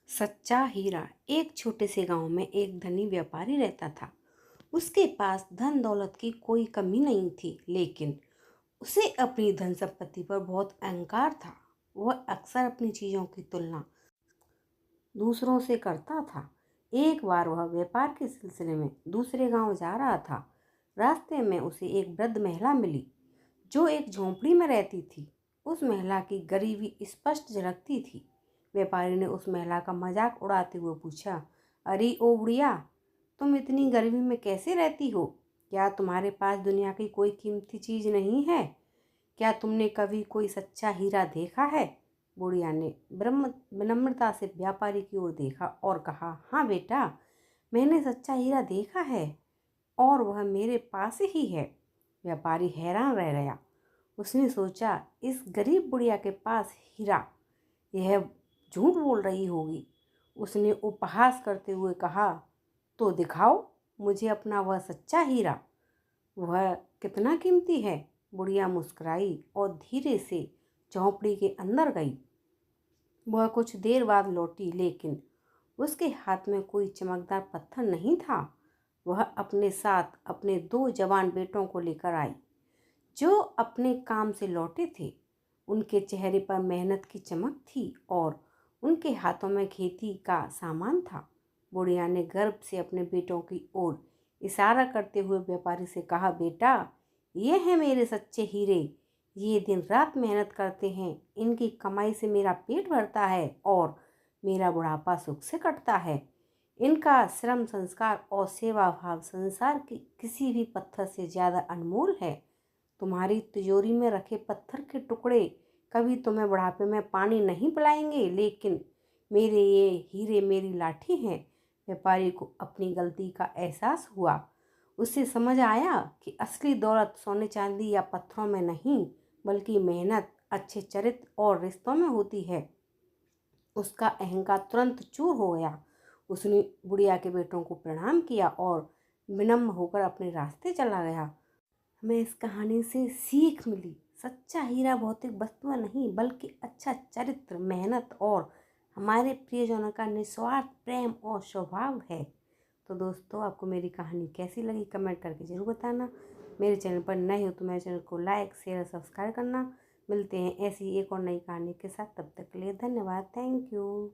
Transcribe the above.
सच्चा हीरा। एक छोटे से गांव में एक धनी व्यापारी रहता था। उसके पास धन दौलत की कोई कमी नहीं थी, लेकिन उसे अपनी धन संपत्ति पर बहुत अहंकार था। वह अक्सर अपनी चीजों की तुलना दूसरों से करता था। एक बार वह व्यापार के सिलसिले में दूसरे गांव जा रहा था। रास्ते में उसे एक वृद्ध महिला मिली जो एक झोंपड़ी में रहती थी। उस महिला की गरीबी स्पष्ट झलकती थी। व्यापारी ने उस महिला का मजाक उड़ाते हुए पूछा, अरे ओ बुढ़िया, तुम इतनी गरीबी में कैसे रहती हो? क्या तुम्हारे पास दुनिया की कोई कीमती चीज नहीं है? क्या तुमने कभी कोई सच्चा हीरा देखा है? बुढ़िया ने विनम्रता से व्यापारी की ओर देखा और कहा, हाँ बेटा, मैंने सच्चा हीरा देखा है और वह मेरे पास ही है। व्यापारी हैरान रह गया। उसने सोचा, इस गरीब बुढ़िया के पास हीरा, यह झूठ बोल रही होगी। उसने उपहास करते हुए कहा, तो दिखाओ मुझे अपना वह सच्चा हीरा। वह कितना कीमती है? बुढ़िया मुस्कुराई और धीरे से झोंपड़ी के अंदर गई। वह कुछ देर बाद लौटी, लेकिन उसके हाथ में कोई चमकदार पत्थर नहीं था। वह अपने साथ अपने 2 जवान बेटों को लेकर आई, जो अपने काम से लौटे थे। उनके चेहरे पर मेहनत की चमक थी और उनके हाथों में खेती का सामान था। बुढ़िया ने गर्व से अपने बेटों की ओर इशारा करते हुए व्यापारी से कहा, बेटा, ये हैं मेरे सच्चे हीरे। ये दिन रात मेहनत करते हैं। इनकी कमाई से मेरा पेट भरता है और मेरा बुढ़ापा सुख से कटता है। इनका श्रम, संस्कार और सेवा भाव संसार के किसी भी पत्थर से ज़्यादा अनमोल है। तुम्हारी तिजोरी में रखे पत्थर के टुकड़े कभी तुम्हें बुढ़ापे में पानी नहीं पिलाएंगे, लेकिन मेरे ये हीरे मेरी लाठी हैं। व्यापारी को अपनी गलती का एहसास हुआ। उसे समझ आया कि असली दौलत सोने चांदी या पत्थरों में नहीं, बल्कि मेहनत, अच्छे चरित्र और रिश्तों में होती है। उसका अहंकार तुरंत चूर हो गया। उसने बुढ़िया के बेटों को प्रणाम किया और विनम्र होकर अपने रास्ते चला गया। हमें इस कहानी से सीख मिली, सच्चा हीरा भौतिक वस्तुएं नहीं, बल्कि अच्छा चरित्र, मेहनत और हमारे प्रियजनों का निस्वार्थ प्रेम और स्वभाव है। तो दोस्तों, आपको मेरी कहानी कैसी लगी कमेंट करके ज़रूर बताना। मेरे चैनल पर नए हो तो मेरे चैनल को लाइक, शेयर, सब्सक्राइब करना। मिलते हैं ऐसी एक और नई कहानी के साथ। तब तक के लिए धन्यवाद। Thank you.